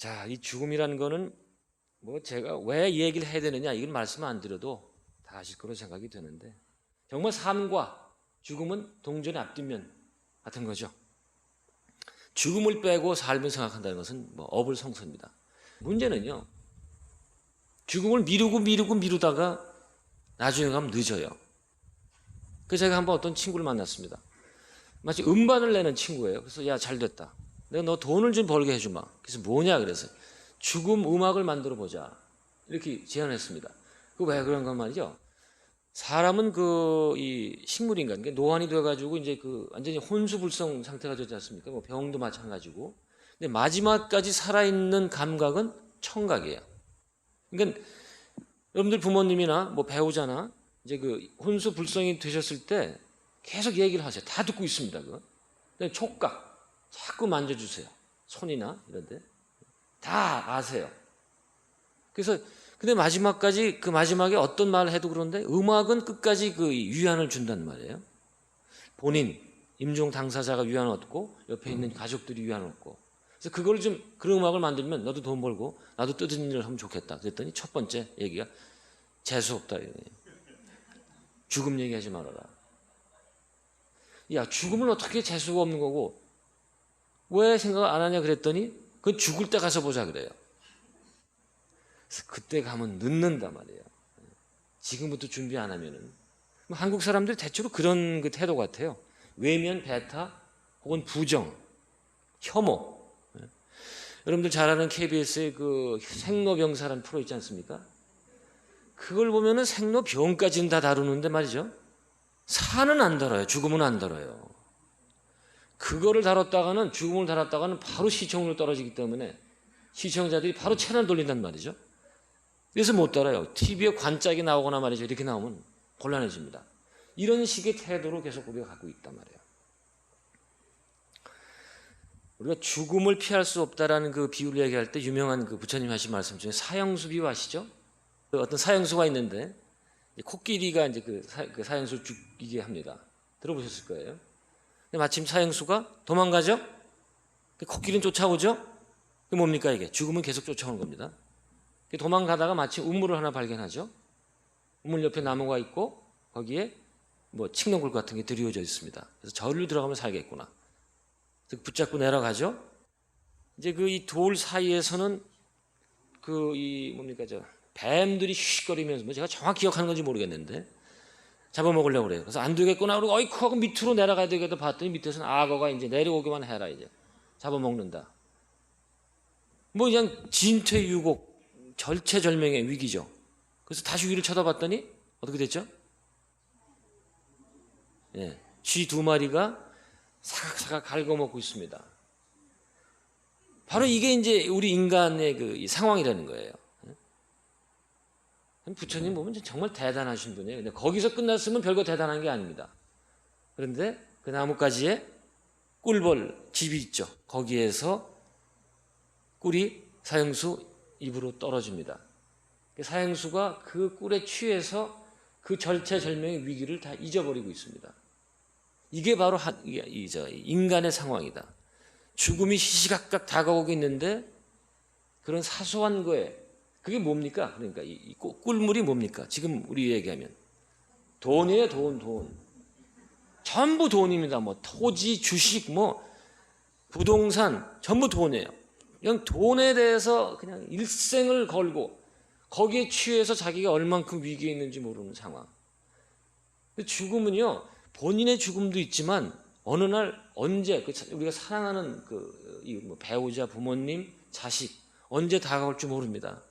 자, 이 죽음이라는 거는 뭐 제가 왜 이 얘기를 해야 되느냐 이건 말씀 안 드려도 다 아실 거로 생각이 되는데 정말 삶과 죽음은 동전의 앞뒷면 같은 거죠. 죽음을 빼고 삶을 생각한다는 것은 뭐 어불성설입니다. 문제는요. 죽음을 미루다가 나중에 가면 늦어요. 그래서 제가 한번 어떤 친구를 만났습니다. 마치 음반을 내는 친구예요. 그래서 야, 잘 됐다. 내가 너 돈을 좀 벌게 해주마. 그래서 뭐냐 그래서 죽음 음악을 만들어 보자. 이렇게 제안했습니다. 그 왜 그런가 말이죠. 사람은 이 식물인간, 노안이 돼가지고 이제 완전히 혼수불성 상태가 되지 않습니까? 뭐 병도 마찬가지고. 근데 마지막까지 살아있는 감각은 청각이에요. 그러니까 여러분들 부모님이나 뭐 배우자나 이제 혼수불성이 되셨을 때 계속 얘기를 하세요. 다 듣고 있습니다. 촉각 자꾸 만져주세요. 손이나 이런데 다 아세요. 그래서 근데 마지막까지 마지막에 어떤 말을 해도 그런데 음악은 끝까지 위안을 준단 말이에요. 본인 임종 당사자가 위안을 얻고 옆에 있는 가족들이 위안을 얻고 그래서 그걸 좀 그런 음악을 만들면 너도 돈 벌고 나도 뜻있는 일을 하면 좋겠다. 그랬더니 첫 번째 얘기가 재수 없다. 죽음 얘기하지 말아라. 야, 죽음은 어떻게 재수가 없는 거고 왜 생각 안 하냐 그랬더니 그건 죽을 때 가서 보자 그래요. 그래서 그때 가면 늦는단 말이에요. 지금부터 준비 안 하면은 한국 사람들 대체로 그런 태도 같아요. 외면, 배타 혹은 부정, 혐오. 여러분들 잘 아는 KBS의 생로병사라는 프로 있지 않습니까? 그걸 보면은 생로병까지는 다 다루는데 말이죠. 사는 안 다뤄요. 죽음은 안 다뤄요. 그거를 다뤘다가는 죽음을 다뤘다가는 바로 시청률 떨어지기 때문에 시청자들이 바로 채널 돌린단 말이죠. 그래서 못 따라요. TV에 관짝이 나오거나 말이죠. 이렇게 나오면 곤란해집니다. 이런 식의 태도로 계속 우리가 갖고 있단 말이에요. 우리가 죽음을 피할 수 없다라는 비유를 얘기할 때 유명한 부처님 하신 말씀 중에 사형수 비유 아시죠? 어떤 사형수가 있는데 코끼리가 이제 사형수를 죽이게 합니다. 들어보셨을 거예요. 근데 마침 사형수가 도망가죠? 코끼리는 쫓아오죠? 그게 뭡니까 이게? 죽음은 계속 쫓아오는 겁니다. 도망가다가 마침 우물을 하나 발견하죠. 우물 옆에 나무가 있고 거기에 뭐 칡농굴 같은 게 드리워져 있습니다. 그래서 저리로 들어가면 살겠구나. 붙잡고 내려가죠. 이제 이 돌 사이에서는 뭡니까 뱀들이 휘거리면서 뭐 제가 정확히 기억하는 건지 모르겠는데 잡아먹으려고 그래요. 그래서 안 되겠구나 그러고 어이쿠 하고 밑으로 내려가야 되겠다 봤더니 밑에서는 악어가 이제 내려오기만 해라 이제 잡아먹는다. 뭐 그냥 진퇴유곡 절체절명의 위기죠. 그래서 다시 위를 쳐다봤더니 어떻게 됐죠? 예, 쥐 2마리가 사각사각 갉아먹고 있습니다. 바로 이게 이제 우리 인간의 이 상황이라는 거예요. 부처님 보면 정말 대단하신 분이에요. 근데 거기서 끝났으면 별거 대단한 게 아닙니다. 그런데 그 나뭇가지에 꿀벌 집이 있죠. 거기에서 꿀이 사형수 입으로 떨어집니다. 사형수가 그 꿀에 취해서 그 절체절명의 위기를 다 잊어버리고 있습니다. 이게 바로 인간의 상황이다. 죽음이 시시각각 다가오고 있는데 그런 사소한 거에 그게 뭡니까? 그러니까 이 꿀물이 뭡니까? 지금 우리 얘기하면 돈이에요. 돈. 전부 돈입니다. 뭐 토지, 주식, 뭐 부동산 전부 돈이에요. 그냥 돈에 대해서 그냥 일생을 걸고 거기에 취해서 자기가 얼만큼 위기에 있는지 모르는 상황. 근데 죽음은요. 본인의 죽음도 있지만 어느 날 언제 우리가 사랑하는 뭐 배우자, 부모님, 자식 언제 다가올지 모릅니다.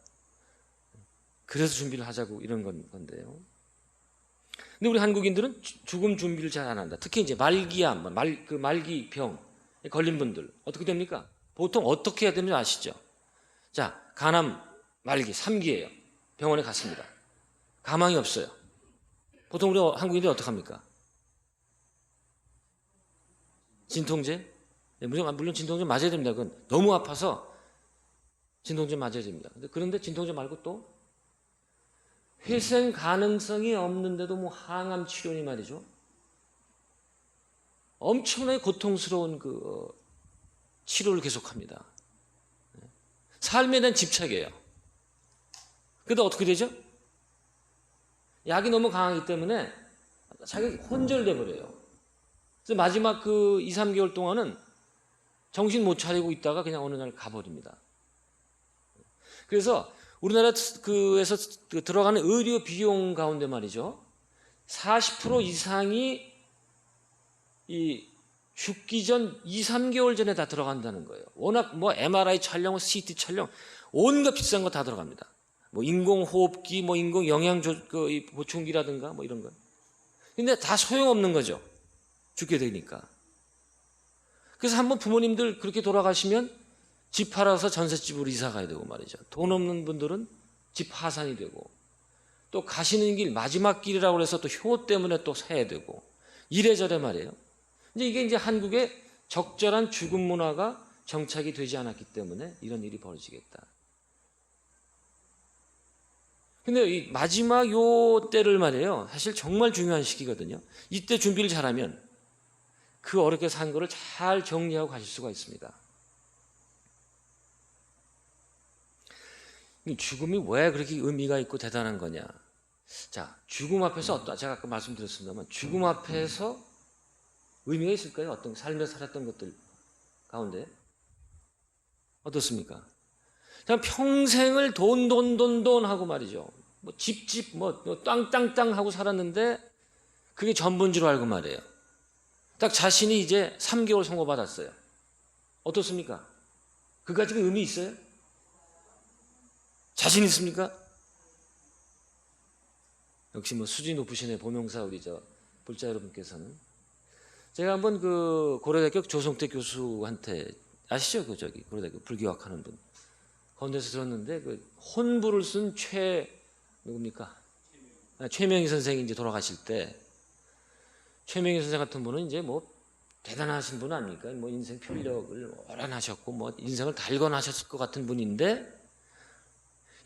그래서 준비를 하자고 이런 건데요. 근데 우리 한국인들은 죽음 준비를 잘 안 한다. 특히 이제 말기암, 말기병 걸린 분들 어떻게 됩니까? 보통 어떻게 해야 되는지 아시죠? 자, 간암 말기 3기예요. 병원에 갔습니다. 가망이 없어요. 보통 우리 한국인들이 어떻게 합니까? 진통제? 네, 물론 진통제 맞아야 됩니다. 그건 너무 아파서 진통제 맞아야 됩니다. 그런데 진통제 말고 또 회생 가능성이 없는데도 뭐 항암 치료니 말이죠. 엄청나게 고통스러운 치료를 계속합니다. 삶에 대한 집착이에요. 근데 어떻게 되죠? 약이 너무 강하기 때문에 자기가 혼절돼 버려요. 그래서 마지막 그 2, 3개월 동안은 정신 못 차리고 있다가 그냥 어느 날 가버립니다. 그래서 우리나라에서 들어가는 의료 비용 가운데 말이죠. 40% 이상이 이 죽기 전 2, 3개월 전에 다 들어간다는 거예요. 워낙 뭐 MRI 촬영, CT 촬영, 온갖 비싼 거 다 들어갑니다. 뭐 인공호흡기, 뭐 인공 영양 보충기라든가 뭐 이런 거. 근데 다 소용없는 거죠. 죽게 되니까. 그래서 한번 부모님들 그렇게 돌아가시면 집 팔아서 전셋집으로 이사 가야 되고 말이죠. 돈 없는 분들은 집 파산이 되고, 또 가시는 길 마지막 길이라고 해서 또 효 때문에 또 세야 되고, 이래저래 말이에요. 이게 한국의 적절한 죽음 문화가 정착이 되지 않았기 때문에 이런 일이 벌어지겠다. 근데 이 마지막 요 때를 말이에요. 사실 정말 중요한 시기거든요. 이때 준비를 잘하면 그 어렵게 산 거를 잘 정리하고 가실 수가 있습니다. 죽음이 왜 그렇게 의미가 있고 대단한 거냐? 자, 죽음 앞에서 제가 아까 말씀드렸습니다만 죽음 앞에서 의미가 있을까요? 어떤 삶에서 살았던 것들 가운데 어떻습니까? 그냥 평생을 돈 하고 말이죠. 뭐 집, 뭐 땅 하고 살았는데 그게 전부인 줄 알고 말이에요. 딱 자신이 이제 3개월 선고받았어요. 어떻습니까? 그 가지고 의미 있어요? 자신 있습니까? 역시 뭐 수준 높으시네, 보명사 우리 볼자 여러분께서는. 제가 한번 그 고려대학교 조성태 교수한테 아시죠? 고려대학교 불교학 하는 분. 건대에서 들었는데 그 혼부를 쓴 누굽니까? 최명희 선생이 이제 돌아가실 때 최명희 선생 같은 분은 이제 뭐 대단하신 분 아닙니까? 뭐 인생 편력을 오래 하셨고 뭐 인생을 달궈나셨을 것 같은 분인데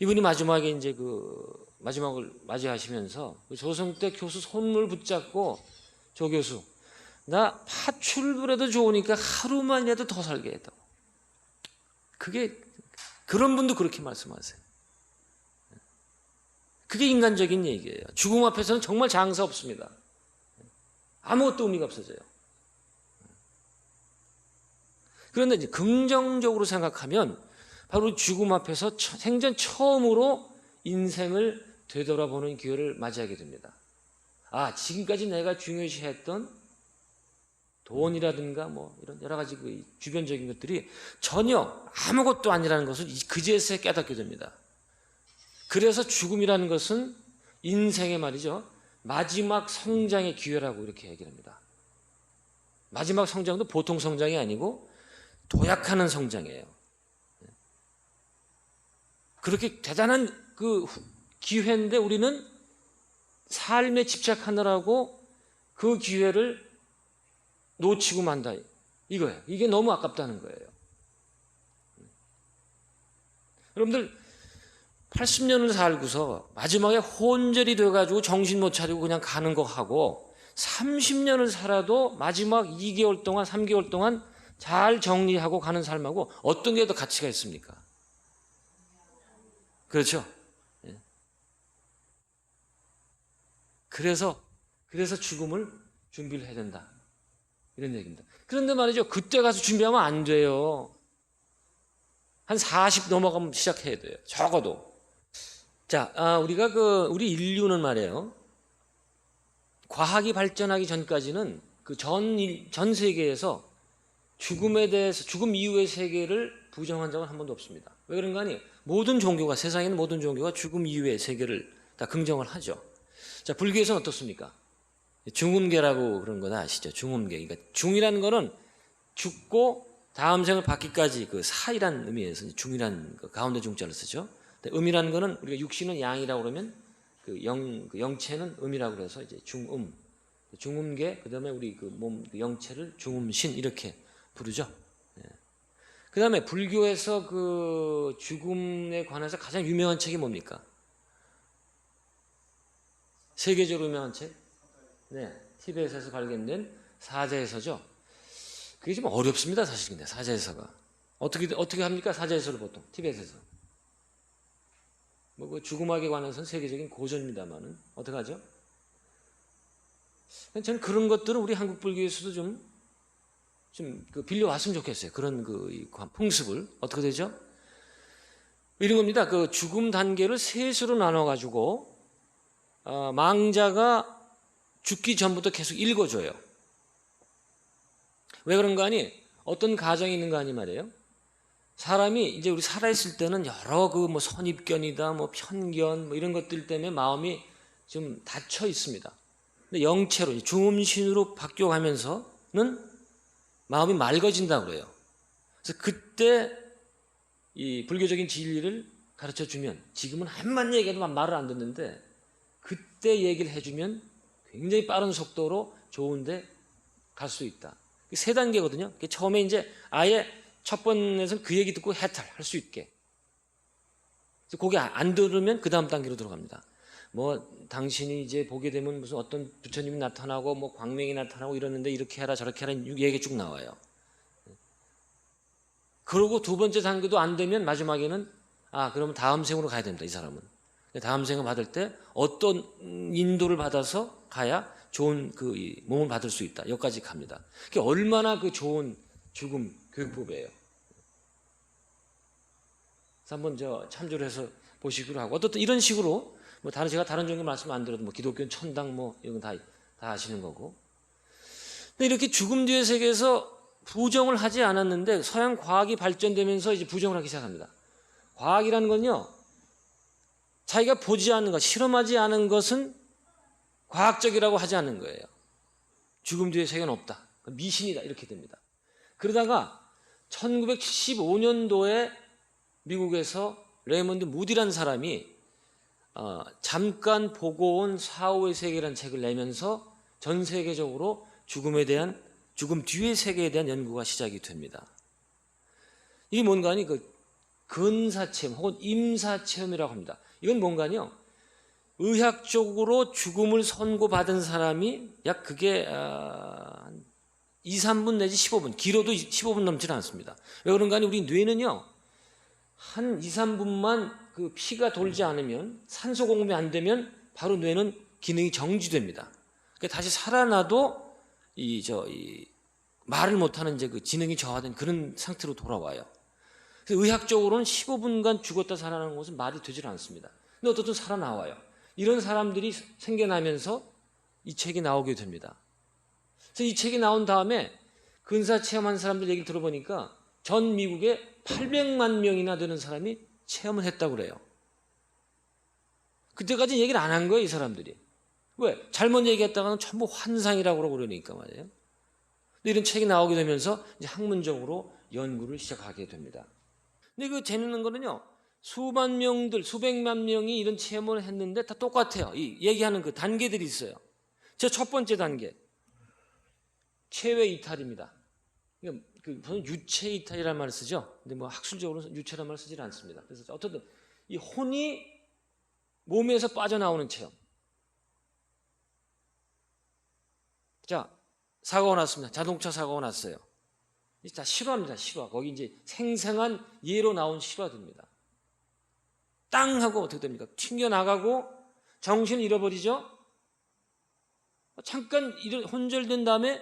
이분이 마지막에 이제 그 마지막을 맞이하시면서 그 조성태 교수 손을 붙잡고 조 교수 나 파출부라도 좋으니까 하루만이라도 더 살게 했다고. 그게 그런 분도 그렇게 말씀하세요. 그게 인간적인 얘기예요. 죽음 앞에서는 정말 장사 없습니다. 아무것도 의미가 없어져요. 그런데 이제 긍정적으로 생각하면 바로 죽음 앞에서 생전 처음으로 인생을 되돌아보는 기회를 맞이하게 됩니다. 아, 지금까지 내가 중요시했던 돈이라든가 뭐 이런 여러 가지 그 주변적인 것들이 전혀 아무것도 아니라는 것을 그제서야 깨닫게 됩니다. 그래서 죽음이라는 것은 인생의 말이죠. 마지막 성장의 기회라고 이렇게 얘기를 합니다. 마지막 성장도 보통 성장이 아니고 도약하는 성장이에요. 그렇게 대단한 그 기회인데 우리는 삶에 집착하느라고 그 기회를 놓치고 만다. 이거예요. 이게 너무 아깝다는 거예요. 여러분들 80년을 살고서 마지막에 혼절이 돼가지고 정신 못 차리고 그냥 가는 거 하고 30년을 살아도 마지막 2개월 동안 3개월 동안 잘 정리하고 가는 삶하고 어떤 게 더 가치가 있습니까? 그렇죠? 예. 그래서 죽음을 준비를 해야 된다. 이런 얘기입니다. 그런데 말이죠. 그때 가서 준비하면 안 돼요. 한 40 넘어가면 시작해야 돼요. 적어도. 자, 우리 인류는 말이에요. 과학이 발전하기 전까지는 그 전 세계에서 죽음에 대해서, 죽음 이후의 세계를 부정한 적은 한 번도 없습니다. 왜 그런가 하니 모든 종교가, 세상에 있는 모든 종교가 죽음 이후의 세계를 다 긍정을 하죠. 자, 불교에서는 어떻습니까? 중음계라고 그런 거 다 아시죠? 중음계. 그러니까 중이라는 거는 죽고 다음 생을 받기까지 그 사이란 의미에서 중이라는 거 가운데 중자를 쓰죠. 음이라는 거는 우리가 육신은 양이라고 그러면 그 영체는 음이라고 그래서 이제 중음계, 그다음에 우리 그 몸 영체를 중음신 이렇게 부르죠. 그다음에 불교에서 그 죽음에 관해서 가장 유명한 책이 뭡니까? 세계적으로 유명한 책? 네, 티베트에서 발견된 사자에서죠. 그게 좀 어렵습니다, 사실. 근데 사자에서가 어떻게 합니까? 사자에서를 보통 티벳에서 뭐 그 죽음학에 관해서는 세계적인 고전입니다만은 어떻게 하죠? 저는 그런 것들은 우리 한국 불교에서도 좀 그 빌려왔으면 좋겠어요. 그런 이 풍습을 어떻게 되죠? 이런 겁니다. 그 죽음 단계를 셋으로 나눠 가지고 망자가 죽기 전부터 계속 읽어줘요. 왜 그런가 하니 어떤 가정이 있는 거 아니 말이에요. 사람이 이제 우리 살아있을 때는 여러 그 뭐 선입견이다, 뭐 편견, 뭐 이런 것들 때문에 마음이 좀 닫혀 있습니다. 근데 영체로 중음신으로 바뀌어가면서는 마음이 맑아진다고 그래요. 그래서 그때 이 불교적인 진리를 가르쳐 주면 지금은 한만 얘기해도 말을 안 듣는데 그때 얘기를 해주면 굉장히 빠른 속도로 좋은데 갈 수 있다. 세 단계거든요. 처음에 이제 아예 첫 번에서는 그 얘기 듣고 해탈할 수 있게. 그래서 그게 안 들으면 그 다음 단계로 들어갑니다. 뭐 당신이 이제 보게 되면 무슨 어떤 부처님이 나타나고 뭐 광명이 나타나고 이러는데 이렇게 해라 저렇게 해라 얘기 쭉 나와요. 그러고 두 번째 단계도 안 되면 마지막에는 그러면 다음 생으로 가야 됩니다. 이 사람은. 다음 생을 받을 때 어떤 인도를 받아서 가야 좋은 그 몸을 받을 수 있다. 여기까지 갑니다. 그게 얼마나 그 좋은 죽음 교육법이에요. 그래서 한번 참조를 해서 보시기로 하고 어떻든 이런 식으로 뭐 제가 다른 종교 말씀 안 드려도 뭐 기독교는 천당 뭐 이런 거 다 아시는 거고. 근데 이렇게 죽음 뒤의 세계에서 부정을 하지 않았는데 서양 과학이 발전되면서 이제 부정을 하기 시작합니다. 과학이라는 건요, 자기가 보지 않는 것, 실험하지 않은 것은 과학적이라고 하지 않는 거예요. 죽음 뒤의 세계는 없다. 미신이다. 이렇게 됩니다. 그러다가 1975년도에 미국에서 레이먼드 무디라는 사람이 잠깐 보고 온 사후의 세계라는 책을 내면서 전 세계적으로 죽음 뒤의 세계에 대한 연구가 시작이 됩니다. 이게 뭔가 하니 근사체험 혹은 임사체험이라고 합니다. 이건 뭔가 하니요, 의학적으로 죽음을 선고받은 사람이 약 그게 2, 3분 내지 15분, 길어도 15분 넘지는 않습니다. 왜 그런가 하니 우리 뇌는요, 한 2, 3분만 그 피가 돌지 않으면, 산소 공급이 안 되면 바로 뇌는 기능이 정지됩니다. 그러니까 다시 살아나도 말을 못하는 이제 그 지능이 저하된 그런 상태로 돌아와요. 그래서 의학적으로는 15분간 죽었다 살아나는 것은 말이 되질 않습니다. 근데 어떻든 살아나와요. 이런 사람들이 생겨나면서 이 책이 나오게 됩니다. 그래서 이 책이 나온 다음에 근사 체험한 사람들 얘기를 들어보니까 전 미국에 800만 명이나 되는 사람이 체험을 했다고 그래요. 그때까지 얘기를 안 한 거예요, 이 사람들이. 왜? 잘못 얘기했다가는 전부 환상이라고 그러니까 말이에요. 근데 이런 책이 나오게 되면서 이제 학문적으로 연구를 시작하게 됩니다. 근데 그 재밌는 거는요, 수만 명들, 수백만 명이 이런 체험을 했는데 다 똑같아요. 이 얘기하는 그 단계들이 있어요. 저 첫 번째 단계, 체외 이탈입니다. 저는 유체 이탈이라는 말을 쓰죠. 근데 뭐 학술적으로는 유체라는 말을 쓰지 않습니다. 그래서 어쨌든 이 혼이 몸에서 빠져나오는 체험. 자, 사고가 났습니다. 자동차 사고가 났어요. 자, 실화입니다. 실화. 거기 이제 생생한 예로 나온 실화입니다. 땅 하고 어떻게 됩니까? 튕겨나가고 정신을 잃어버리죠. 잠깐 혼절된 다음에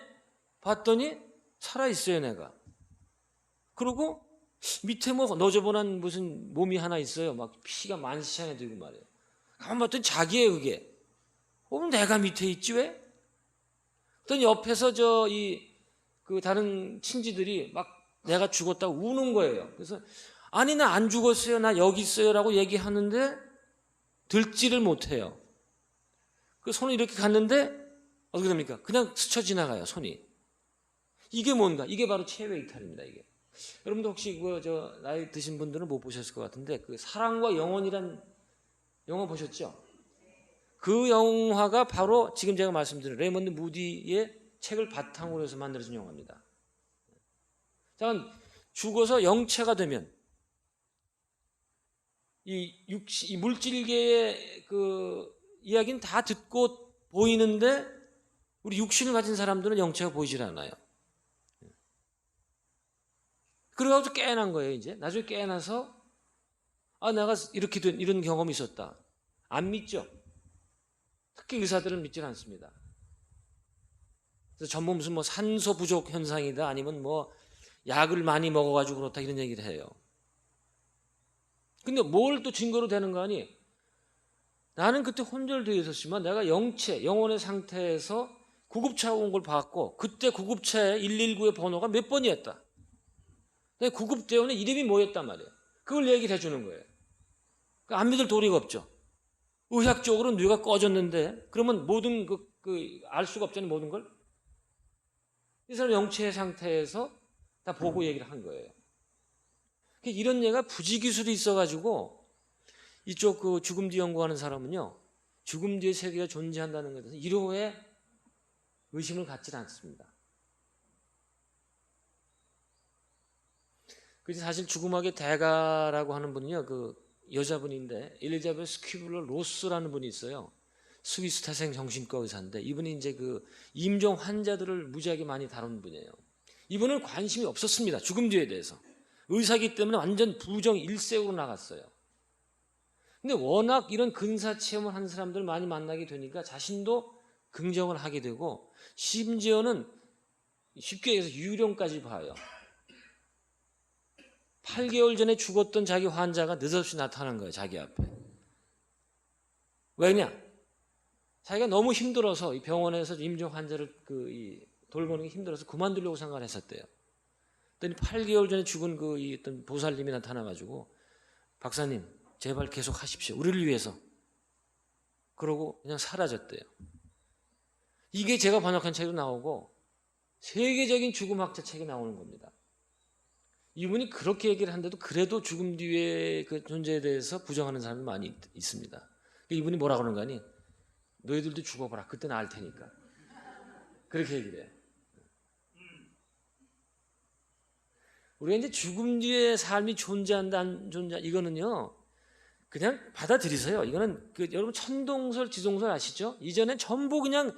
봤더니 살아있어요, 내가. 그리고 밑에 뭐 너저분한 무슨 몸이 하나 있어요. 막 피가 만시창에 들고 말이에요. 가만 봤더니 자기예요, 그게. 내가 밑에 있지 왜? 그랬더니 옆에서 그 다른 친지들이 막 내가 죽었다고 우는 거예요. 그래서 아니 나 안 죽었어요, 나 여기 있어요라고 얘기하는데 들지를 못해요. 그 손을 이렇게 갔는데 어떻게 됩니까? 그냥 스쳐 지나가요, 손이. 이게 뭔가? 이게 바로 체외 이탈입니다. 이게. 여러분도 혹시 나이 드신 분들은 못 보셨을 것 같은데 그 사랑과 영혼이란 영화 보셨죠? 그 영화가 바로 지금 제가 말씀드린 레이먼드 무디의 책을 바탕으로 해서 만들어진 영화입니다. 자, 죽어서 영체가 되면 이 물질계의 그 이야기는 다 듣고 보이는데 우리 육신을 가진 사람들은 영체가 보이질 않아요. 그래가지고 깨어난 거예요. 이제 나중에 깨어나서 내가 이렇게 된 이런 경험이 있었다. 안 믿죠. 특히 의사들은 믿질 않습니다. 그래서 전부 무슨 뭐 산소 부족 현상이다, 아니면 뭐 약을 많이 먹어가지고 그렇다, 이런 얘기를 해요. 근데 뭘 또 증거로 되는 거 아니? 나는 그때 혼절되어 있었지만 내가 영혼의 상태에서 구급차가 온 걸 봤고, 그때 구급차의 119의 번호가 몇 번이었다. 구급대원의 이름이 뭐였단 말이에요. 그걸 얘기를 해주는 거예요. 그러니까 안 믿을 도리가 없죠. 의학적으로 뇌가 꺼졌는데 그러면 모든 알 수가 없잖아요. 모든 걸. 이 사람 영체의 상태에서 다 보고 얘기를 한 거예요. 이런 얘가 부지기술이 있어가지고 이쪽 그 죽음 뒤 연구하는 사람은요, 죽음 뒤의 세계가 존재한다는 것에 대해서 1호의 의심을 갖지 않습니다. 그래서 사실 죽음학의 대가라고 하는 분은요, 그 여자분인데 엘리자베스 퀴블러 로스라는 분이 있어요. 스위스 태생 정신과 의사인데 이분이 이제 그 임종 환자들을 무지하게 많이 다룬 분이에요. 이분은 관심이 없었습니다. 죽음 뒤에 대해서. 의사이기 때문에 완전 부정 일색으로 나갔어요. 근데 워낙 이런 근사 체험을 한 사람들 많이 만나게 되니까 자신도 긍정을 하게 되고, 심지어는 쉽게 얘기해서 유령까지 봐요. 8개월 전에 죽었던 자기 환자가 느닷없이 나타난 거예요. 자기 앞에. 왜냐? 자기가 너무 힘들어서 이 병원에서 임종 환자를 돌보는 게 힘들어서 그만두려고 생각을 했었대요. 그랬더니 8개월 전에 죽은 어떤 보살님이 나타나가지고, 박사님 제발 계속 하십시오. 우리를 위해서. 그러고 그냥 사라졌대요. 이게 제가 번역한 책으로 나오고 세계적인 죽음학자 책에 나오는 겁니다. 이분이 그렇게 얘기를 한데도 그래도 죽음 뒤의 그 존재에 대해서 부정하는 사람이 많이 있습니다. 이분이 뭐라 그러는 거 아니? 너희들도 죽어봐라. 그때는 알 테니까. 그렇게 얘기를 해요. 우리가 이제 죽음 뒤에 삶이 존재한다, 안 존재, 이거는요, 그냥 받아들이세요. 이거는 여러분 천동설, 지동설 아시죠? 이전엔 전부 그냥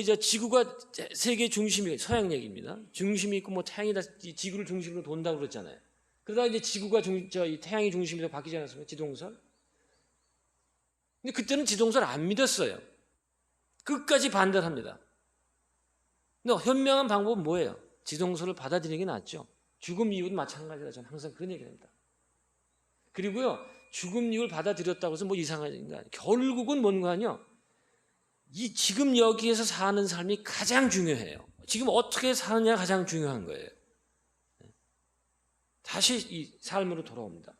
이제 지구가 세계 중심이, 서양 얘기입니다. 중심이 있고 뭐 태양이 다 지구를 중심으로 돈다고 그랬잖아요. 그러다가 이제 지구가 태양이 중심으로 바뀌지 않았습니까? 지동설. 근데 그때는 지동설 안 믿었어요. 끝까지 반대를 합니다. 근데 현명한 방법은 뭐예요? 지동설을 받아들이는 게 낫죠. 죽음 이후도 마찬가지다. 저는 항상 그런 얘기를 합니다. 그리고요, 죽음 이후를 받아들였다고 해서 뭐 이상한 게 아니에요. 결국은 뭔가 하냐? 지금 여기에서 사는 삶이 가장 중요해요. 지금 어떻게 사느냐가 가장 중요한 거예요. 다시 이 삶으로 돌아옵니다.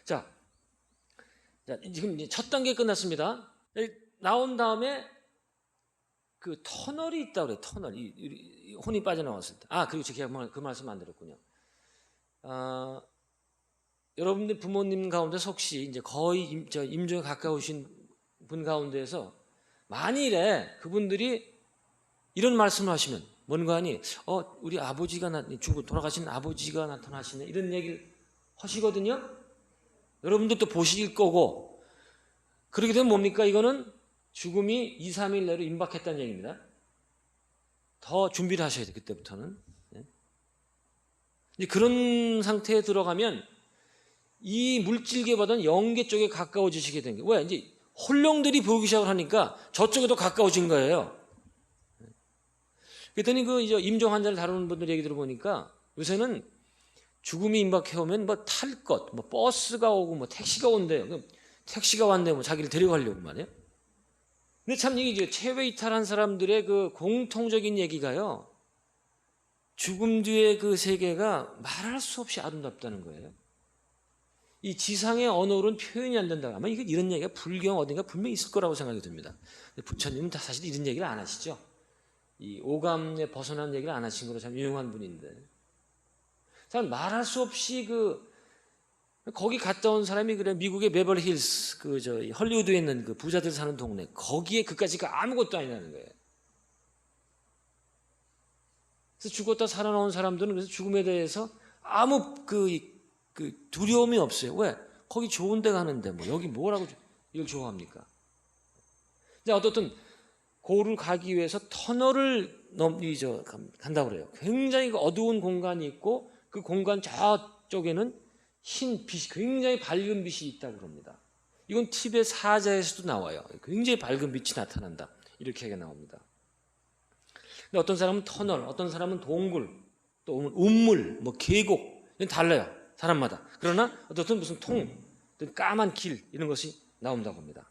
자, 지금 이제 첫 단계 끝났습니다. 나온 다음에 그 터널이 있다고 그래요. 터널. 혼이 빠져나왔을 때. 그리고 제가 그 말씀 안 드렸군요. 여러분들 부모님 가운데서 혹시 이제 거의 임종에 가까우신 분 가운데에서 만일에 그분들이 이런 말씀을 하시면 뭔가 하니, 우리 아버지가 죽고 돌아가신 아버지가 나타나시네, 이런 얘기를 하시거든요. 여러분들도 보실 거고, 그렇게 되면 뭡니까? 이거는 죽음이 2, 3일 내로 임박했다는 얘기입니다. 더 준비를 하셔야 돼요. 그때부터는. 이제 그런 상태에 들어가면 이 물질계보다는 영계 쪽에 가까워지시게 된 거예요. 왜? 이제 혼령들이 보기 시작을 하니까 저쪽에도 가까워진 거예요. 그랬더니 이제 임종 환자를 다루는 분들 얘기 들어보니까 요새는 죽음이 임박해오면 뭐 탈 것, 뭐 버스가 오고 뭐 택시가 온대요. 택시가 왔는데 뭐 자기를 데려가려고 말이에요. 근데 참 이게 체외 이탈한 사람들의 그 공통적인 얘기가요, 죽음 뒤의 그 세계가 말할 수 없이 아름답다는 거예요. 이 지상의 언어로는 표현이 안 된다. 아마 이런 얘기가 불경 어딘가 분명히 있을 거라고 생각이 듭니다. 부처님은 사실 이런 얘기를 안 하시죠. 이 오감에 벗어난 얘기를 안 하신 거로 참 유명한 분인데, 참 말할 수 없이 거기 갔다 온 사람이 그래, 미국의 베벌리 힐스 헐리우드에 있는 그 부자들 사는 동네, 거기에 그까지가 아무것도 아니라는 거예요. 그래서 죽었다 살아나온 사람들은 그래서 죽음에 대해서 아무 두려움이 없어요. 왜? 거기 좋은 데 가는데 뭐 여기 뭐라고 이걸 좋아합니까? 이제 어떻든 고를 가기 위해서 터널을 간다고 그래요. 굉장히 어두운 공간이 있고 그 공간 저쪽에는 흰 빛이, 굉장히 밝은 빛이 있다고 그럽니다. 이건 티베트 사자에서도 나와요. 굉장히 밝은 빛이 나타난다, 이렇게 얘기가 나옵니다. 근데 어떤 사람은 터널, 어떤 사람은 동굴, 또 운물, 뭐 계곡, 이건 달라요, 사람마다. 그러나 어떤 무슨 통, 어떤 까만 길, 이런 것이 나온다고 합니다.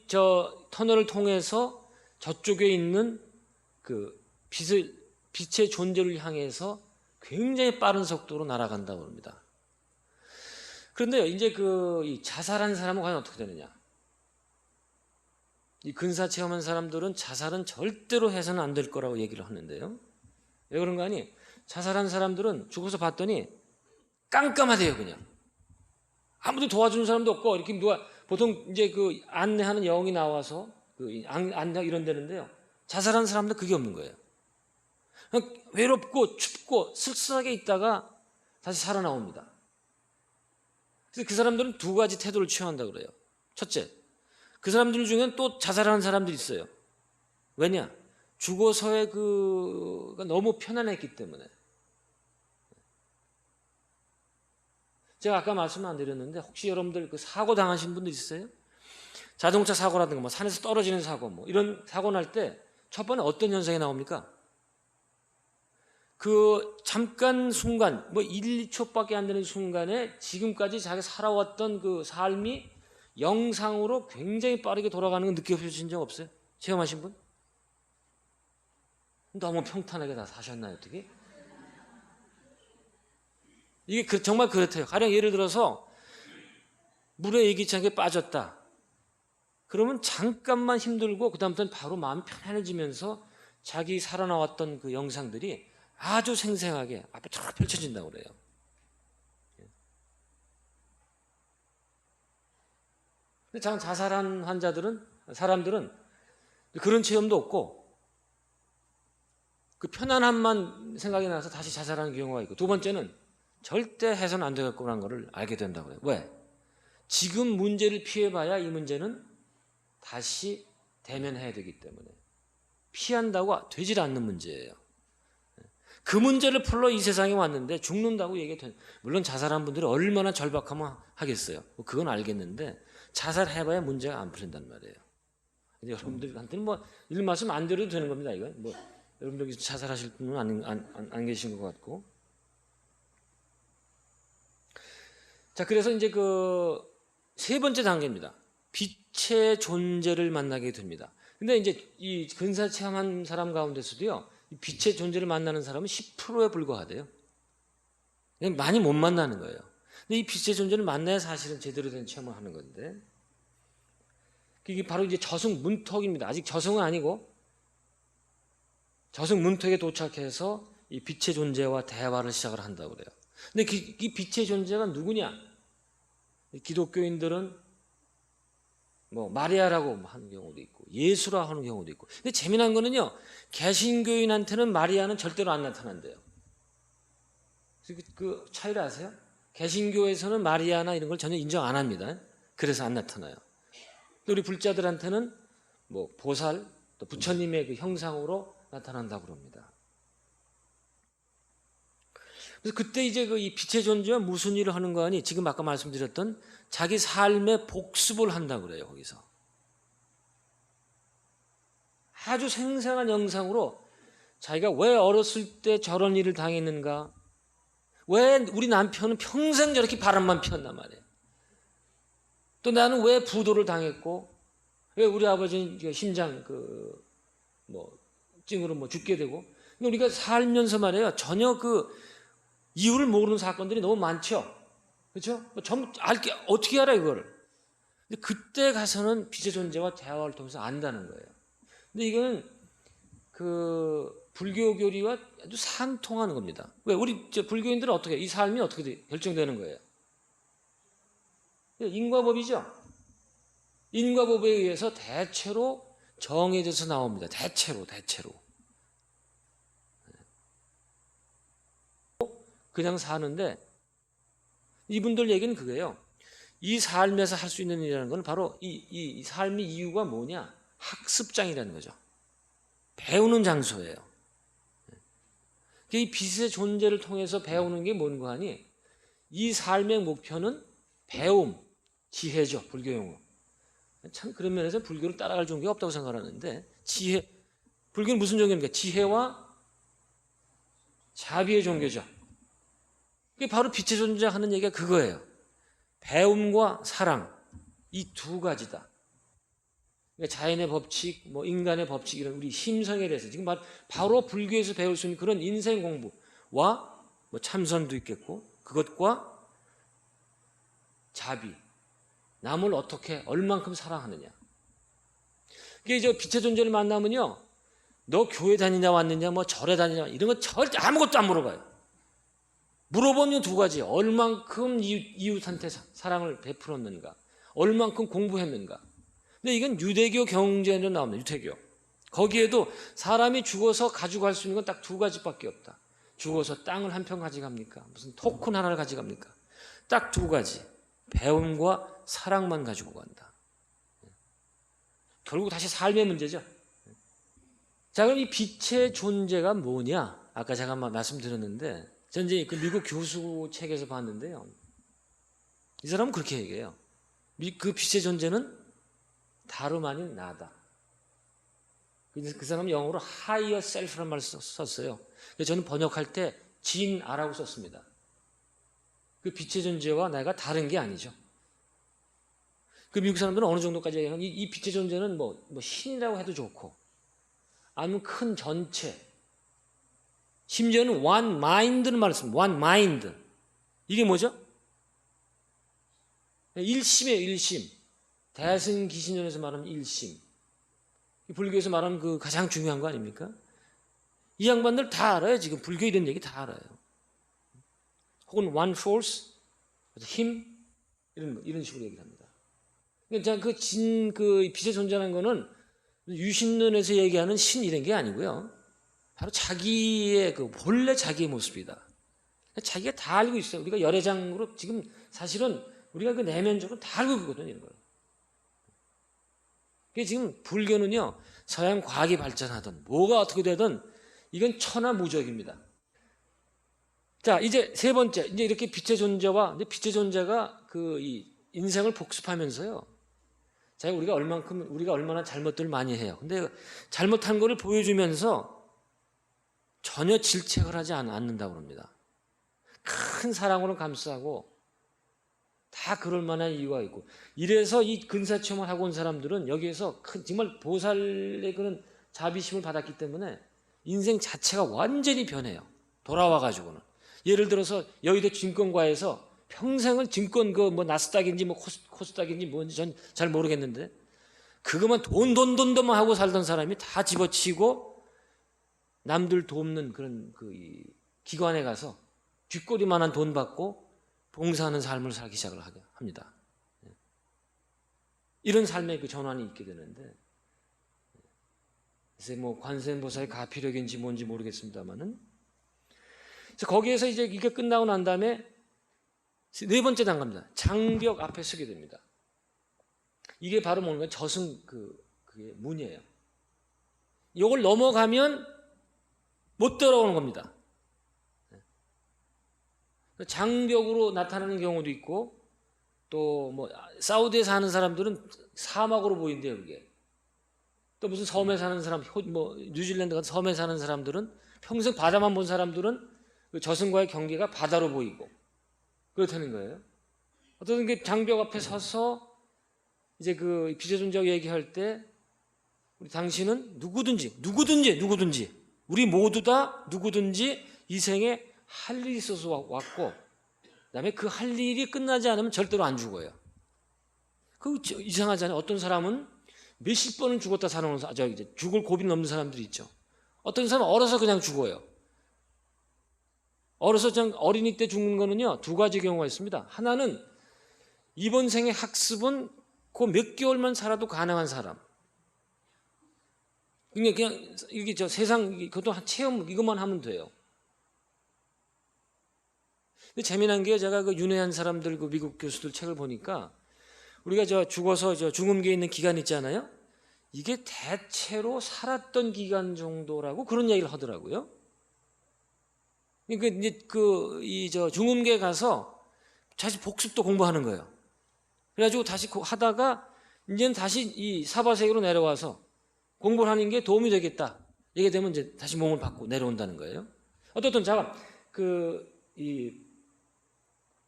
저 터널을 통해서 저쪽에 있는 그 빛의 존재를 향해서 굉장히 빠른 속도로 날아간다고 합니다. 그런데요, 이제 이 자살한 사람은 과연 어떻게 되느냐? 이 근사 체험한 사람들은 자살은 절대로 해서는 안 될 거라고 얘기를 하는데요. 왜 그런가 하니, 자살한 사람들은 죽어서 봤더니 깜깜하대요, 그냥. 아무도 도와주는 사람도 없고, 이렇게 보통 이제 그 안내하는 영이 나와서 안내 이런 데는데요, 자살한 사람들 그게 없는 거예요. 그냥 외롭고 춥고 쓸쓸하게 있다가 다시 살아나옵니다. 그래서 그 사람들은 두 가지 태도를 취한다고 그래요. 첫째, 그 사람들 중에는 또 자살하는 사람들이 있어요. 왜냐? 죽어서의 그가 너무 편안했기 때문에. 제가 아까 말씀 안 드렸는데, 혹시 여러분들 그 사고 당하신 분들 있어요? 자동차 사고라든가 뭐 산에서 떨어지는 사고, 뭐 이런 사고 날 때 첫 번에 어떤 현상이 나옵니까? 그 잠깐 순간, 뭐 1, 2초밖에 안 되는 순간에 지금까지 자기가 살아왔던 그 삶이 영상으로 굉장히 빠르게 돌아가는 거 느껴보신 적 없어요? 체험하신 분? 너무 평탄하게 다 사셨나요, 어떻게? 이게 정말 그렇대요. 가령 예를 들어서 물에 예기치 빠졌다. 그러면 잠깐만 힘들고 그 다음부터는 바로 마음이 편안해지면서 자기 살아나왔던 그 영상들이 아주 생생하게 앞에 쫙 펼쳐진다고 그래요. 근데 자살한 사람들은 그런 체험도 없고 그 편안함만 생각이 나서 다시 자살하는 경우가 있고, 두 번째는 절대 해서는 안 되겠구나 걸 알게 된다고 해요. 왜? 지금 문제를 피해봐야 이 문제는 다시 대면해야 되기 때문에 피한다고 되질 않는 문제예요. 그 문제를 풀러 이 세상에 왔는데 죽는다고 얘기해. 물론 자살한 분들이 얼마나 절박하면 하겠어요. 그건 알겠는데 자살해봐야 문제가 안 풀린단 말이에요. 여러분들한테는 뭐 이런 말씀 안 드려도 되는 겁니다. 이거 뭐 여러분들 자살하실 분은 안 계신 것 같고. 자, 그래서 이제 그 세 번째 단계입니다. 빛의 존재를 만나게 됩니다. 근데 이제 이 근사 체험한 사람 가운데서도요, 빛의 존재를 만나는 사람은 10%에 불과하대요. 많이 못 만나는 거예요. 근데 이 빛의 존재를 만나야 사실은 제대로 된 체험을 하는 건데, 이게 바로 이제 저승문턱입니다. 아직 저승은 아니고 저승문턱에 도착해서 이 빛의 존재와 대화를 시작을 한다고 그래요. 근데 이 빛의 존재가 누구냐? 기독교인들은 뭐 마리아라고 하는 경우도 있고 예수라 하는 경우도 있고. 근데 재미난 거는요, 개신교인한테는 마리아는 절대로 안 나타난대요. 그 차이를 아세요? 개신교에서는 마리아나 이런 걸 전혀 인정 안 합니다. 그래서 안 나타나요. 또 우리 불자들한테는 뭐 보살, 또 부처님의 그 형상으로 나타난다고 그럽니다. 그래서 그때 이제 이 빛의 존재와 무슨 일을 하는 거 아니? 지금 아까 말씀드렸던 자기 삶의 복습을 한다고 그래요. 거기서 아주 생생한 영상으로 자기가 왜 어렸을 때 저런 일을 당했는가, 왜 우리 남편은 평생 저렇게 바람만 피웠단 말이에요. 또 나는 왜 부도를 당했고, 왜 우리 아버지는 심장 찡으로 죽게 되고. 우리가 살면서 말이에요, 전혀 그 이유를 모르는 사건들이 너무 많죠. 그렇죠? 어떻게 알아 이걸? 근데 그때 가서는 빛의 존재와 대화를 통해서 안다는 거예요. 근데 이거는 그 불교 교리와 아주 상통하는 겁니다. 왜? 우리 불교인들은 어떻게, 이 삶이 어떻게 결정되는 거예요? 인과법이죠. 인과법에 의해서 대체로 정해져서 나옵니다. 대체로. 그냥 사는데, 이분들 얘기는 그거예요. 이 삶에서 할 수 있는 일이라는 건 바로 이 삶의 이유가 뭐냐? 학습장이라는 거죠. 배우는 장소예요. 이 빛의 존재를 통해서 배우는 게 뭔가 하니 이 삶의 목표는 배움, 지혜죠. 불교 용어. 참 그런 면에서 불교를 따라갈 종교가 없다고 생각하는데 지혜, 불교는 무슨 종교입니까? 지혜와 자비의 종교죠. 그게 바로 빛의 존재 하는 얘기가 그거예요. 배움과 사랑, 이 두 가지다. 그러니까 자연의 법칙, 뭐 인간의 법칙 이런 우리 심성에 대해서 지금 바로 불교에서 배울 수 있는 그런 인생 공부와 뭐 참선도 있겠고 그것과 자비, 남을 어떻게 얼만큼 사랑하느냐. 이게 저 빛의 존재를 만나면요, 너 교회 다니냐 왔느냐, 뭐 절에 다니냐 이런 거 절대 아무것도 안 물어봐요. 물어보면 두 가지. 얼만큼 이웃한테 사랑을 베풀었는가, 얼만큼 공부했는가. 근데 이건 유대교 경전으로 나옵니다. 유대교. 거기에도 사람이 죽어서 가지고 갈 수 있는 건 딱 두 가지밖에 없다. 죽어서 땅을 한 평 가져갑니까? 무슨 토큰 하나를 가져갑니까? 딱 두 가지. 배움과 사랑만 가지고 간다. 결국 다시 삶의 문제죠. 자, 그럼 이 빛의 존재가 뭐냐? 아까 제가 한번 말씀드렸는데, 전 이제 그 미국 교수 책에서 봤는데요. 이 사람은 그렇게 얘기해요. 그 빛의 존재는 다름 아닌 나다. 그 사람은 영어로 higher self라는 말을 썼어요. 그래서 저는 번역할 때 진아라고 썼습니다. 그 빛의 존재와 내가 다른 게 아니죠. 그 미국 사람들은 어느 정도까지 얘기하면 이 빛의 존재는 뭐 신이라고 해도 좋고, 아니면 큰 전체, 심지어는 one mind는 말을 씁니다. one mind. 이게 뭐죠? 일심이에요, 일심. 대승기신론에서 말하면 일심. 불교에서 말하면 그 가장 중요한 거 아닙니까? 이 양반들 다 알아요. 지금 불교 이런 얘기 다 알아요. 혹은 one force, 힘 이런 식으로 얘기를 합니다. 그러니까 그 빛의 존재라는 거는 유신론에서 얘기하는 신 이런 게 아니고요. 바로 자기의 본래 자기의 모습이다. 자기가 다 알고 있어요. 우리가 열애장으로 지금 사실은 우리가 그 내면적으로 다 알고 있거든요. 이런 걸. 지금 불교는요, 서양 과학이 발전하든 뭐가 어떻게 되든 이건 천하무적입니다. 자, 이제 세 번째, 이제 이렇게 빛의 존재와 빛의 존재가 이 인생을 복습하면서요. 자, 우리가 얼마나 잘못들을 많이 해요. 근데 잘못한 거를 보여주면서 전혀 질책을 하지 않는다고 합니다. 큰 사랑으로 감싸고 다 그럴 만한 이유가 있고, 이래서 이 근사체험을 하고 온 사람들은 여기에서 정말 보살의 그런 자비심을 받았기 때문에 인생 자체가 완전히 변해요. 돌아와가지고는. 예를 들어서 여의도 증권가에서 평생을 증권 뭐 나스닥인지 뭐 코스닥인지 뭔지 전 잘 모르겠는데 그것만 돈만 하고 살던 사람이 다 집어치고 남들 돕는 그런 이 기관에 가서 쥐꼬리만한 돈 받고 봉사하는 삶을 살기 시작을 합니다. 이런 삶의 그 전환이 있게 되는데, 그래서 뭐 관세음보살의 가피력인지 뭔지 모르겠습니다만은, 거기에서 이제 이게 끝나고 난 다음에 네 번째 단계입니다. 장벽 앞에 서게 됩니다. 이게 바로 뭔가 저승 그게 문이에요. 이걸 넘어가면 못 돌아오는 겁니다. 장벽으로 나타나는 경우도 있고, 또 뭐 사우디에 사는 사람들은 사막으로 보인대요. 그게 또 무슨 섬에 사는 사람, 뭐 뉴질랜드 같은 섬에 사는 사람들은 평생 바다만 본 사람들은 그 저승과의 경계가 바다로 보이고 그렇다는 거예요. 어떤 게 장벽 앞에 서서 이제 그 빛의 존재하고 얘기할 때, 우리 당신은 누구든지 우리 모두 다 누구든지 이 생에 할 일이 있어서 왔고, 그다음에 그 할 일이 끝나지 않으면 절대로 안 죽어요. 그 이상하잖아요. 어떤 사람은 몇십 번은 죽었다 사는 이제 죽을 고비를 넘는 사람들이 있죠. 어떤 사람은 어려서 그냥 죽어요. 어려서 그냥 어린이 때 죽는 거는요, 두 가지 경우가 있습니다. 하나는 이번 생의 학습은 그 몇 개월만 살아도 가능한 사람. 그냥 이게 세상 그것도 체험 이것만 하면 돼요. 근데 재미난 게, 제가 그 윤회한 사람들, 그 미국 교수들 책을 보니까 우리가 죽어서 중음기에 있는 기간 있잖아요. 이게 대체로 살았던 기간 정도라고 그런 얘기를 하더라고요. 그러니까 이제 저 중음계 가서 다시 복습도 공부하는 거예요. 그래가지고 다시 하다가 이제는 다시 이 사바세계로 내려와서 공부를 하는 게 도움이 되겠다. 이게 되면 이제 다시 몸을 받고 내려온다는 거예요. 어떻든 제가 이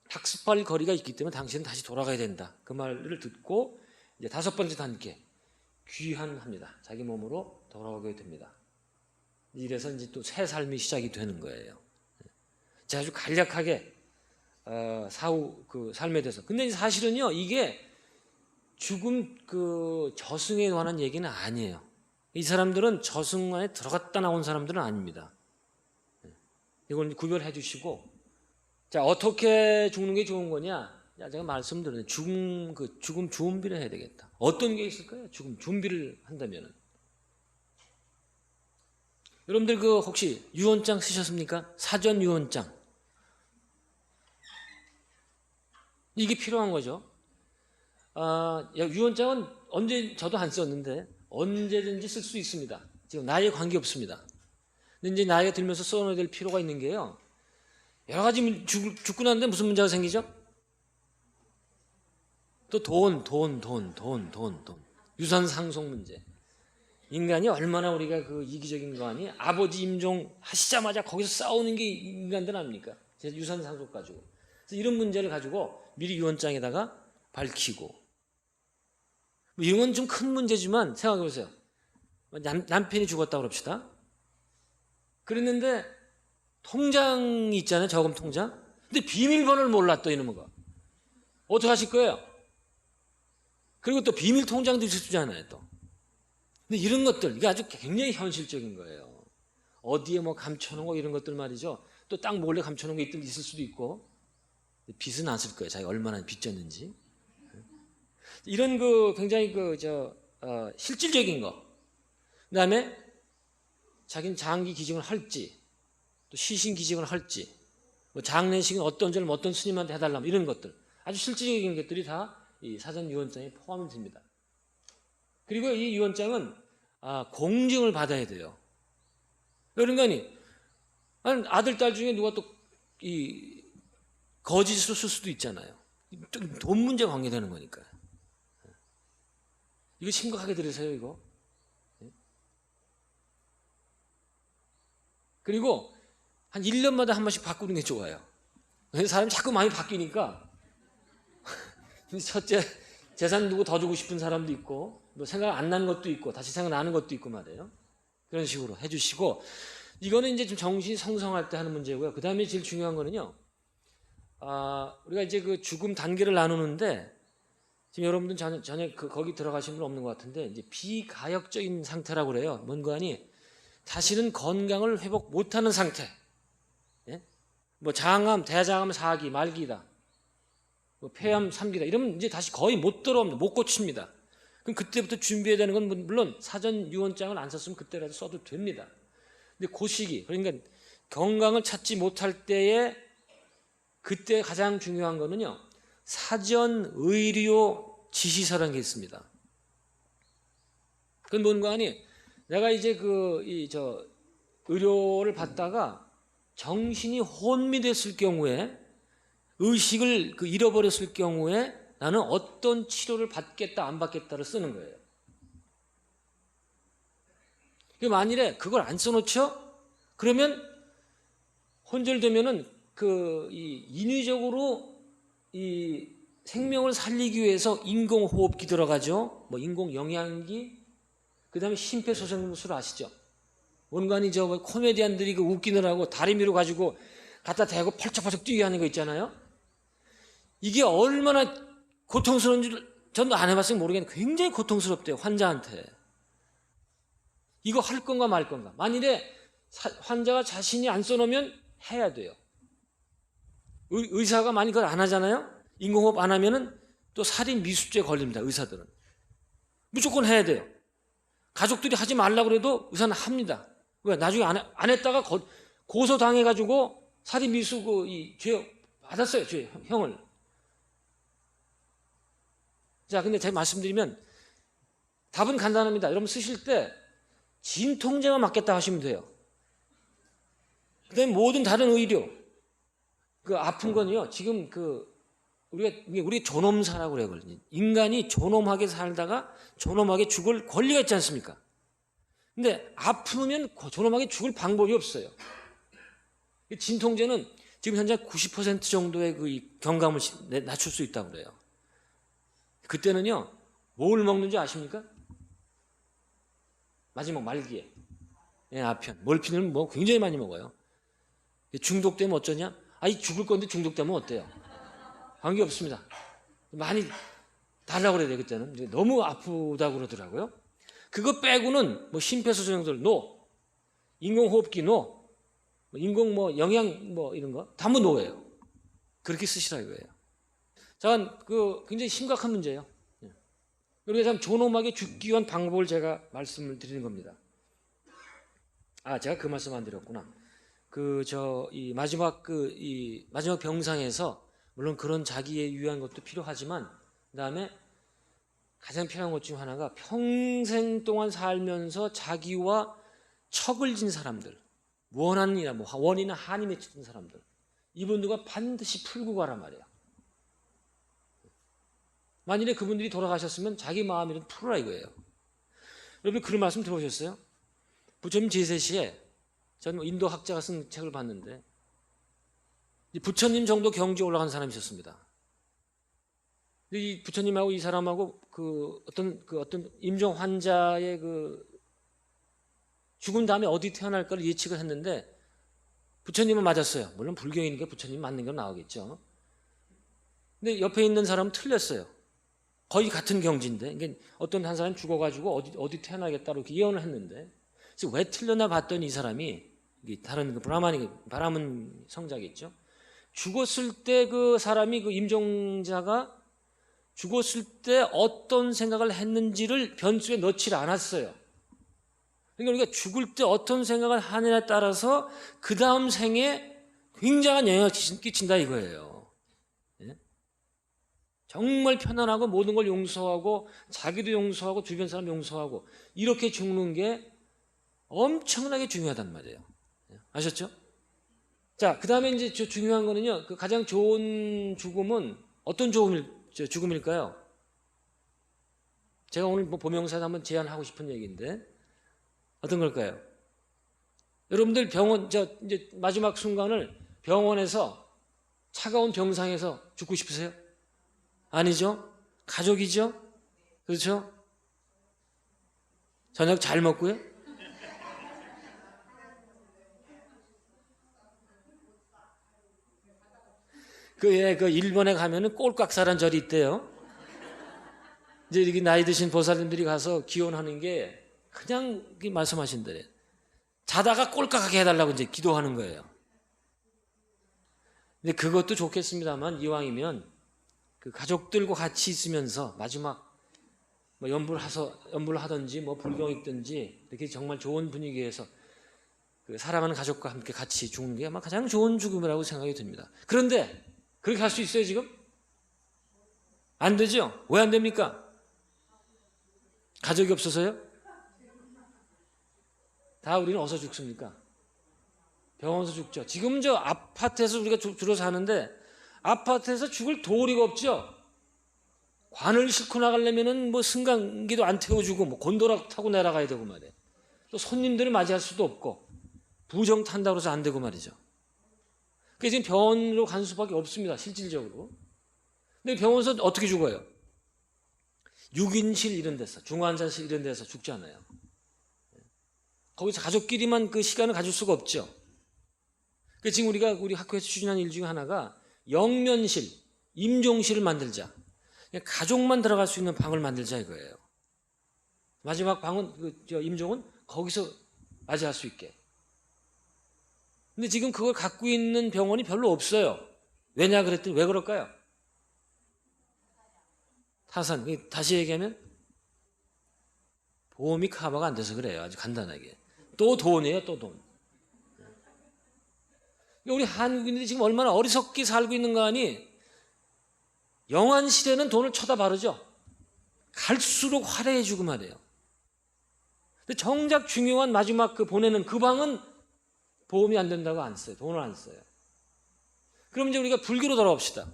학습할 거리가 있기 때문에 당신은 다시 돌아가야 된다. 그 말을 듣고 이제 5번째 단계 귀환합니다. 자기 몸으로 돌아오게 됩니다. 이래서 이제 또 새 삶이 시작이 되는 거예요. 제가 아주 간략하게 사후 그 삶에 대해서. 근데 사실은요 이게 죽음 저승에 관한 얘기는 아니에요. 이 사람들은 저승 안에 들어갔다 나온 사람들은 아닙니다. 이걸 구별해 주시고, 자 어떻게 죽는 게 좋은 거냐? 제가 말씀드렸는데 죽음 준비를 해야 되겠다. 어떤 게 있을까요? 죽음 준비를 한다면은 여러분들 혹시 유언장 쓰셨습니까? 사전 유언장. 이게 필요한 거죠. 유언장은 저도 안 썼는데 언제든지 쓸 수 있습니다. 지금 나이에 관계 없습니다. 근데 이제 나이가 들면서 써놔야 될 필요가 있는 게요. 여러 가지 죽고 났는데 무슨 문제가 생기죠? 또 돈. 유산 상속 문제. 인간이 얼마나 우리가 이기적인 거 아니? 아버지 임종 하시자마자 거기서 싸우는 게 인간들 아닙니까? 유산 상속 가지고. 그래서 이런 문제를 가지고 미리 유언장에다가 밝히고. 이런 건 좀 큰 문제지만 생각해 보세요. 남편이 죽었다고 그럽시다. 그랬는데 통장이 있잖아요. 저금 통장. 근데 비밀번호를 몰랐다 이놈의. 어떻게 하실 거예요? 그리고 또 비밀 통장도 있으잖아요. 또. 근데 이런 것들 이게 아주 굉장히 현실적인 거예요. 어디에 감춰놓은 이런 것들 말이죠. 또 땅 몰래 감춰놓은 게 있을 수도 있고. 빚은 안 쓸 거예요. 자기가 얼마나 빚졌는지. 이런 굉장히 실질적인 거. 그다음에 자기는 장기 기증을 할지, 또 시신 기증을 할지, 장례식은 어떤 절을 어떤 스님한테 해달라 이런 것들 아주 실질적인 것들이 다 이 사전 유언장에 포함이 됩니다. 그리고 이 유언장은 공증을 받아야 돼요. 그러니까 아들 딸 중에 누가 또 거짓으로 쓸 수도 있잖아요. 돈 문제 관계되는 거니까요. 이거 심각하게 들으세요, 이거. 그리고 한 1년마다 한 번씩 바꾸는 게 좋아요. 사람이 자꾸 많이 바뀌니까 첫째 재산 누구 더 주고 싶은 사람도 있고 생각 안 나는 것도 있고 다시 생각나는 것도 있고 말이에요. 그런 식으로 해주시고, 이거는 이제 좀 정신이 성성할 때 하는 문제고요. 그 다음에 제일 중요한 거는요. 우리가 이제 죽음 단계를 나누는데 지금 여러분들 전혀 거기 들어가신 분 없는 것 같은데 이제 비가역적인 상태라고 그래요. 뭔가 하니 다시는 건강을 회복 못하는 상태. 예? 장암, 대장암 4기, 말기다. 폐암 3기다. 이러면 이제 다시 거의 못 고칩니다. 그럼 그때부터 준비해야 되는 건 물론 사전 유언장을 안 썼으면 그때라도 써도 됩니다. 근데 그 시기, 그러니까 건강을 찾지 못할 때에 그때 가장 중요한 거는요. 사전 의료 지시서라는 게 있습니다. 그건 뭔가 하니 내가 이제 의료를 받다가 정신이 혼미됐을 경우에 의식을 잃어버렸을 경우에 나는 어떤 치료를 받겠다 안 받겠다를 쓰는 거예요. 만일에 그걸 안 써놓죠? 그러면 혼절되면은 인위적으로 이 생명을 살리기 위해서 인공호흡기 들어가죠. 인공영양기, 그 다음에 심폐소생술 아시죠? 원관이 코미디언들이 웃기느라고 다리미로 가지고 갖다 대고 펄쩍펄쩍 뛰게 하는 거 있잖아요. 이게 얼마나 고통스러운지 전도 안 해봤으면 모르겠는데 굉장히 고통스럽대요. 환자한테. 이거 할 건가 말 건가. 만일에 환자가 자신이 안 써놓으면 해야 돼요. 의사가 만약 그걸 안 하잖아요. 인공호흡 안 하면은 또 살인 미수죄 걸립니다. 의사들은. 무조건 해야 돼요. 가족들이 하지 말라고 그래도 의사는 합니다. 왜? 나중에 안 했다가 고소당해가지고 살인 미수 죄 받았어요. 형을. 자, 근데 제가 말씀드리면 답은 간단합니다. 여러분 쓰실 때 진통제만 맞겠다 하시면 돼요. 그다음에 모든 다른 의료, 그 아픈 건요. 지금 우리 존엄사라고 그래요. 인간이 존엄하게 살다가 존엄하게 죽을 권리가 있지 않습니까? 근데 아프면 존엄하게 죽을 방법이 없어요. 진통제는 지금 현재 90% 정도의 그 경감을 낮출 수 있다고 그래요. 그때는요, 뭘 먹는지 아십니까? 마지막 말기에. 아편, 몰핀을 뭐 굉장히 많이 먹어요. 중독되면 어쩌냐? 이 죽을 건데 중독되면 어때요? 관계 없습니다. 많이 달라고 그래야 돼, 그때는. 너무 아프다고 그러더라고요. 그거 빼고는 뭐 심폐소생술 노, 인공호흡기 노, 인공 영양 이런 거 다 뭐 노예요. 그렇게 쓰시라 이거예요. 자, 굉장히 심각한 문제예요. 그래서 참 존엄하게 죽기 위한 방법을 제가 말씀을 드리는 겁니다. 제가 그 말씀 안 드렸구나. 이 마지막 병상에서 물론 그런 자기에 유한 것도 필요하지만 그다음에 가장 필요한 것 중 하나가 평생 동안 살면서 자기와 척을 진 사람들, 원이나 한이 맺힌 사람들, 이분들과 반드시 풀고 가란 말이에요. 만일에 그분들이 돌아가셨으면 자기 마음이라도 풀어라 이거예요. 여러분 그런 말씀 들어보셨어요? 부처님 제세시에 저는 인도 학자가 쓴 책을 봤는데 부처님 정도 경지에 올라간 사람이 있었습니다. 이 부처님하고 이 사람하고 어떤 임종 환자의 죽은 다음에 어디 태어날까를 예측을 했는데 부처님은 맞았어요. 물론 불경이니까 부처님 맞는 건 나오겠죠. 근데 옆에 있는 사람은 틀렸어요. 거의 같은 경지인데 그러니까 어떤 한 사람이 죽어가지고 어디 태어나겠다고 이렇게 예언을 했는데 그래서 왜 틀렸나 봤더니 이 사람이 다른 브라문 성자겠죠. 죽었을 때 그 사람이 임종자가 죽었을 때 어떤 생각을 했는지를 변수에 넣지 않았어요. 그러니까 우리가 죽을 때 어떤 생각을 하느냐에 따라서 그 다음 생에 굉장한 영향을 끼친다 이거예요. 정말 편안하고 모든 걸 용서하고 자기도 용서하고 주변 사람 용서하고 이렇게 죽는 게 엄청나게 중요하단 말이에요. 아셨죠? 자, 그 다음에 이제 중요한 거는요, 가장 좋은 죽음은 어떤 죽음일까요? 제가 오늘 보명사에 한번 제안하고 싶은 얘기인데, 어떤 걸까요? 여러분들 이제 마지막 순간을 병원에서 차가운 병상에서 죽고 싶으세요? 아니죠? 가족이죠? 그렇죠? 저녁 잘 먹고요? 일본에 가면은 꼴깍사란 절이 있대요. 이제 이렇게 나이 드신 보살님들이 가서 기원하는 게 그냥 말씀하신대요. 자다가 꼴깍하게 해달라고 이제 기도하는 거예요. 근데 그것도 좋겠습니다만 이왕이면 가족들과 같이 있으면서 마지막 연불을 하든지 불경있든지 이렇게 정말 좋은 분위기에서 사랑하는 가족과 함께 같이 죽는 게 아마 가장 좋은 죽음이라고 생각이 듭니다. 그런데 그렇게 할 수 있어요 지금? 안 되죠? 왜 안 됩니까? 가족이 없어서요? 다 우리는 어디서 죽습니까? 병원에서 죽죠. 지금 아파트에서 우리가 주로 사는데 아파트에서 죽을 도리가 없죠. 관을 싣고 나가려면은 승강기도 안 태워주고 곤도락 타고 내려가야 되고 말이에요. 또 손님들을 맞이할 수도 없고 부정 탄다고 해서 안 되고 말이죠. 그래서 지금 병원으로 간 수밖에 없습니다. 실질적으로. 근데 병원에서 어떻게 죽어요? 6인실 이런 데서, 중환자실 이런 데서 죽지 않아요. 거기서 가족끼리만 그 시간을 가질 수가 없죠. 그래서 지금 우리 학교에서 추진한 일 중에 하나가 영면실, 임종실을 만들자. 가족만 들어갈 수 있는 방을 만들자 이거예요. 마지막 방은 임종은 거기서 맞이할 수 있게. 근데 지금 그걸 갖고 있는 병원이 별로 없어요. 왜냐 그랬더니 왜 그럴까요? 타산. 다시 얘기하면 보험이 커버가 안 돼서 그래요. 아주 간단하게. 또 돈이에요, 또 돈. 우리 한국인들이 지금 얼마나 어리석게 살고 있는 거 아니? 영안실에는 돈을 쳐다 바르죠. 갈수록 화려해지고 말이에요. 근데 정작 중요한 마지막 보내는 그 방은 보험이 안 된다고 안 써요. 돈을 안 써요. 그럼 이제 우리가 불교로 돌아옵시다.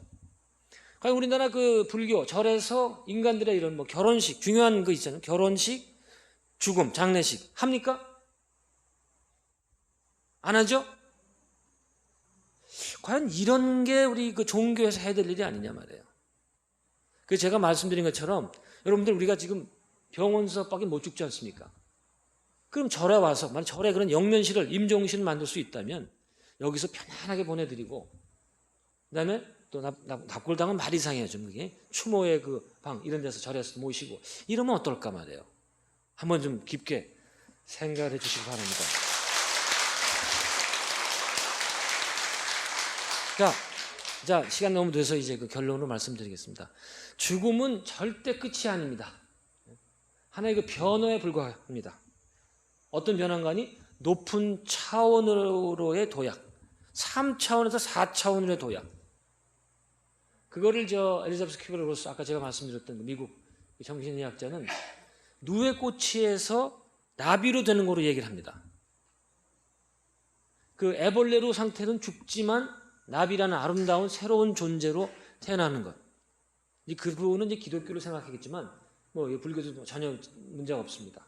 과연 우리나라 그 불교 절에서 인간들의 이런 뭐 결혼식, 중요한 거 있잖아요. 결혼식, 죽음, 장례식 합니까? 안 하죠? 과연 이런 게 우리 그 종교에서 해야 될 일이 아니냐 말이에요. 그 제가 말씀드린 것처럼 여러분들 우리가 지금 병원서밖에 못 죽지 않습니까? 그럼 절에 와서 만약 절에 그런 영면실을 임종실을 만들 수 있다면 여기서 편안하게 보내드리고 그다음에 또 납골당은 말 이상해요. 좀 그게 추모의 그 방 이런 데서 절에서 모시고 이러면 어떨까 말이에요. 한번 좀 깊게 생각을 해 주시기 바랍니다. 자, 시간 너무 돼서 이제 그 결론으로 말씀드리겠습니다. 죽음은 절대 끝이 아닙니다. 하나의 그 변화에 불과합니다. 어떤 변화인가니? 높은 차원으로의 도약, 3차원에서 4차원으로의 도약. 그거를 엘리자베스 큐블러-로스 아까 제가 말씀드렸던 미국 정신의학자는 누에꼬치에서 나비로 되는 거로 얘기를 합니다. 그 애벌레로 상태는 죽지만 나비라는 아름다운 새로운 존재로 태어나는 것. 그 부분은 이제 기독교를 생각하겠지만 뭐 불교도 전혀 문제가 없습니다.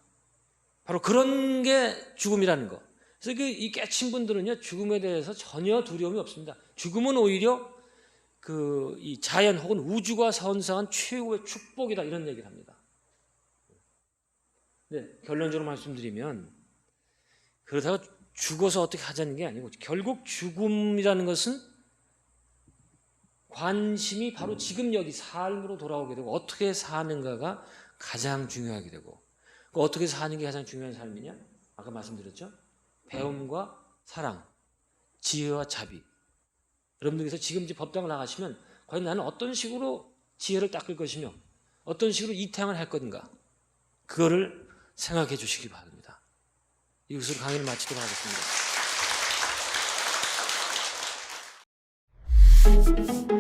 바로 그런 게 죽음이라는 거. 그래서 이 깨친 분들은요 죽음에 대해서 전혀 두려움이 없습니다. 죽음은 오히려 이 자연 혹은 우주가 선사한 최고의 축복이다 이런 얘기를 합니다. 네, 결론적으로 말씀드리면 그러다가 죽어서 어떻게 하자는 게 아니고 결국 죽음이라는 것은 관심이 바로 지금 여기 삶으로 돌아오게 되고 어떻게 사는가가 가장 중요하게 되고 어떻게 사는 게 가장 중요한 삶이냐? 아까 말씀드렸죠? 배움과 사랑, 지혜와 자비. 여러분들께서 지금 이제 법당을 나가시면 과연 나는 어떤 식으로 지혜를 닦을 것이며 어떤 식으로 이 태양을 할 건가? 그거를 생각해 주시기 바랍니다. 이것으로 강의를 마치도록 하겠습니다.